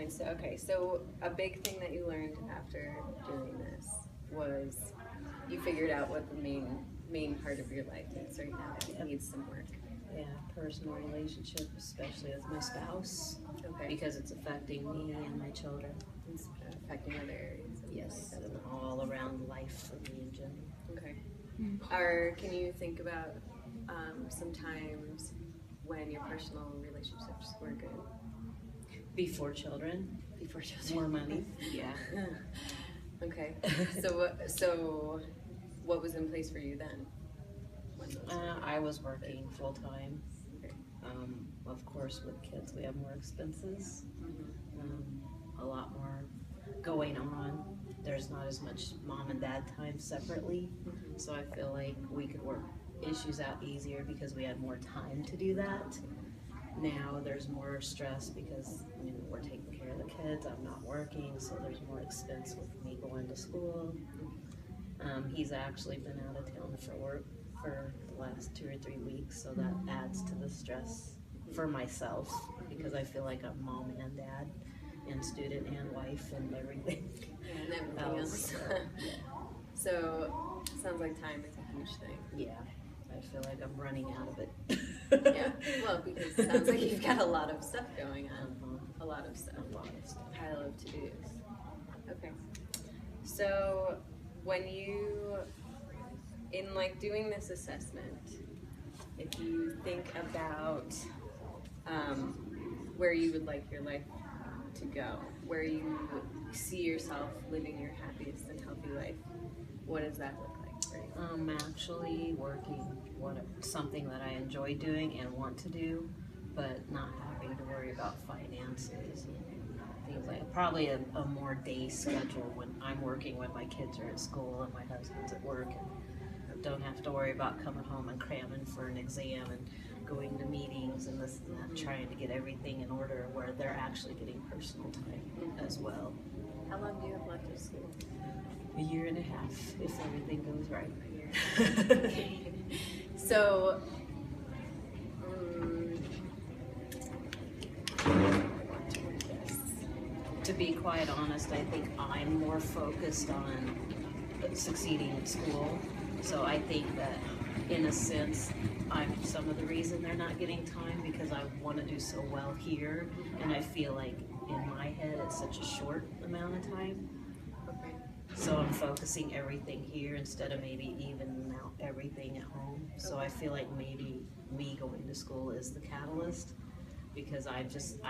points. Okay, so a big thing that you learned after doing this was you figured out what the main part of your life is right now. It needs some work. Yeah, personal relationship, especially with my spouse, Okay. because it's affecting me and my children. It's affecting other areas. Yes, and all around life for me in general. Okay. Or can you think about some times when your personal relationships were good? Before children, Before children. more money. Yeah. Okay. So what was in place for you then? I was working full time. Okay. Of course, with kids, we have more expenses, a lot more going on. There's not as much mom and dad time separately, so I feel like we could work issues out easier because we had more time to do that. Now there's more stress because we're taking care of the kids. I'm not working, so there's more expense with me going to school. He's actually been out of town for work for the last 2 or 3 weeks, so that adds to the stress for myself because I feel like I'm mom and dad and student and wife and everything. And everything else. So sounds like time is a huge thing. Yeah, I feel like I'm running out of it. Yeah, well, because it sounds like you've got a lot of stuff going on. A lot of stuff. Pile of to-dos. Okay. So when you, in like doing this assessment, if you think about where you would like your life to go, where you see yourself living your happiest and healthy life, what does that look like for you? I'm actually working something that I enjoy doing and want to do, but not having to worry about finances and things like probably a more day schedule when I'm working when my kids are at school and my husband's at work, and don't have to worry about coming home and cramming for an exam and going to meetings and this and that, trying to get everything in order where they're actually getting personal time as well. How long do you have left of school? 1.5 years if everything goes right. Okay. So, to be quite honest, I think I'm more focused on succeeding in school. So I think that, in a sense, I'm some of the reason they're not getting time because I want to do so well here, and I feel like in my head it's such a short amount of time. okay. So I'm focusing everything here instead of maybe evening out everything at home. So I feel like maybe me going to school is the catalyst because I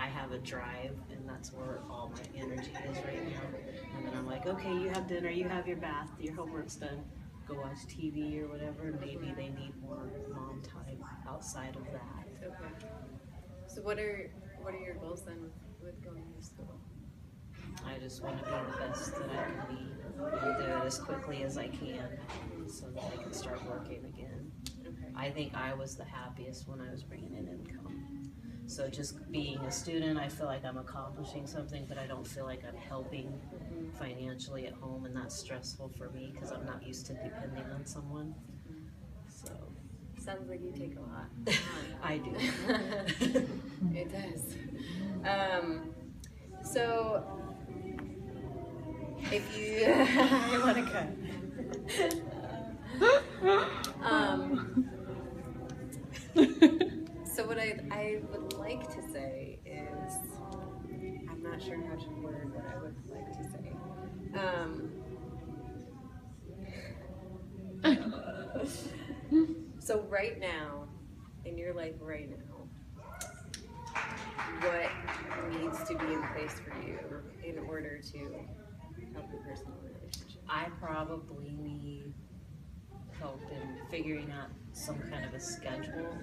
have a drive and that's where all my energy is right now. And then I'm like, okay, you have dinner, you have your bath, your homework's done, go watch TV or whatever. Maybe they need more mom time outside of that. Okay. So what are your goals then with going to school? I just want to be the best that I can be and do it as quickly as I can so that I can start working again. Okay. I think I was the happiest when I was bringing in income. So just being a student, I feel like I'm accomplishing something, but I don't feel like I'm helping financially at home, and that's stressful for me because I'm not used to depending on someone. So Sounds like you take a lot. I do. It does. So if you, I want to cut. So what I would like to say is, I'm not sure how to word what I would like to say. So right now, in your life right now, what needs to be in place for you in order to help your personal relationship? I probably need help in figuring out some kind of a schedule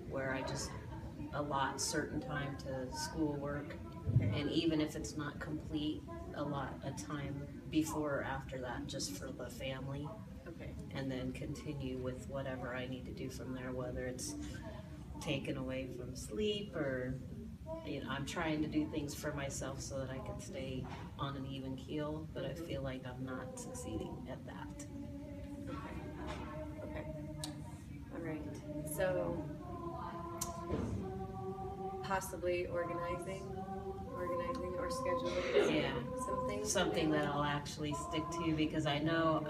where I just allot certain time to schoolwork, and even if it's not complete, allot a time before or after that just for the family. Okay. And then continue with whatever I need to do from there, whether it's taken away from sleep or, I'm trying to do things for myself so that I can stay on an even keel, but I feel like I'm not succeeding at that. Okay. All right. So possibly organizing or schedule? Yeah. Something that I'll actually stick to, because I know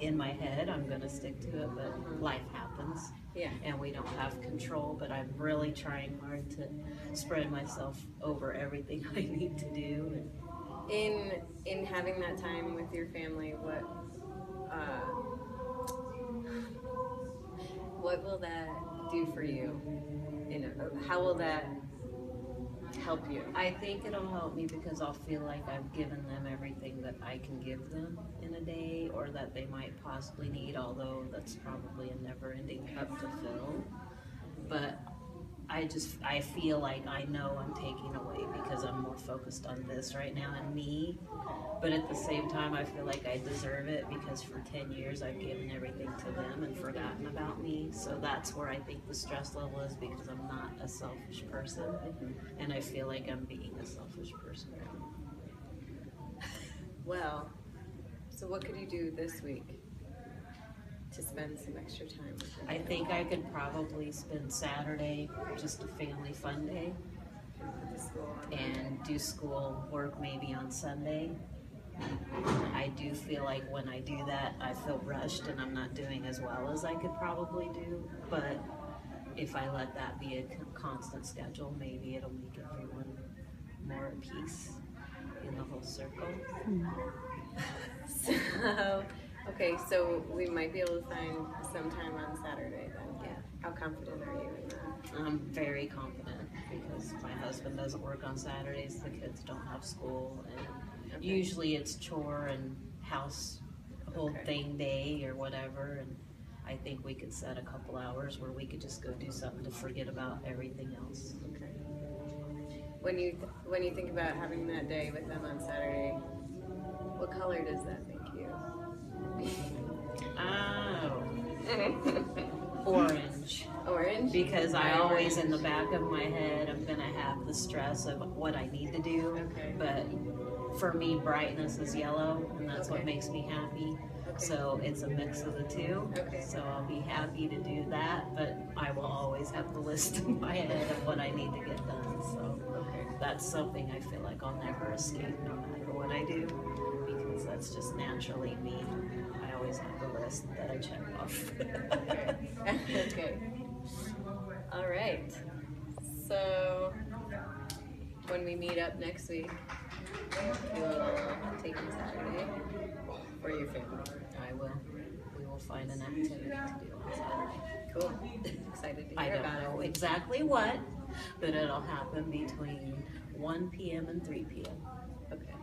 in my head I'm gonna stick to it, but life happens. Yeah. And we don't have control, but I'm really trying hard to spread myself over everything I need to do. In having that time with your family, what will that do for you? How will that help you? I think it'll help me because I'll feel like I've given them everything that I can give them in a day, or that they might possibly need, although that's probably a never-ending cup to fill. But I feel like I know I'm taking away because I'm more focused on this right now and me. But at the same time, I feel like I deserve it because for 10 years I've given everything to them and forgotten about me. So that's where I think the stress level is, because I'm not a selfish person. And I feel like I'm being a selfish person now. Well, so what could you do this week to spend some extra time with them? I think I could probably spend Saturday just a family fun day and do school work maybe on Sunday. I do feel like when I do that, I feel rushed and I'm not doing as well as I could probably do. But if I let that be a constant schedule, maybe it'll make everyone more at peace in the whole circle. So we might be able to find some time on Saturday then. Yeah. How confident are you in that? I'm very confident because my husband doesn't work on Saturdays, the kids don't have school, and usually it's chore and house whole thing day or whatever, and I think we could set a couple hours where we could just go do something to forget about everything else. Okay. When you think about having that day with them on Saturday, what color does that make you? Oh. Orange. Orange? Because I always, in the back of my head, I'm gonna have the stress of what I need to do. Okay. But for me, brightness is yellow, and that's what makes me happy. Okay. So it's a mix of the two. Okay. So I'll be happy to do that, but I will always have the list in my head of what I need to get done. So that's something I feel like I'll never escape no matter what I do, because that's just naturally me. I always have the list that I check off. Okay. All right. So when we meet up next week, you'll take me Saturday for your family. I will. We will find an activity to do on Saturday. Cool. Excited to I hear don't about know it. exactly what, but it'll happen between 1 p.m. and 3 p.m. Okay.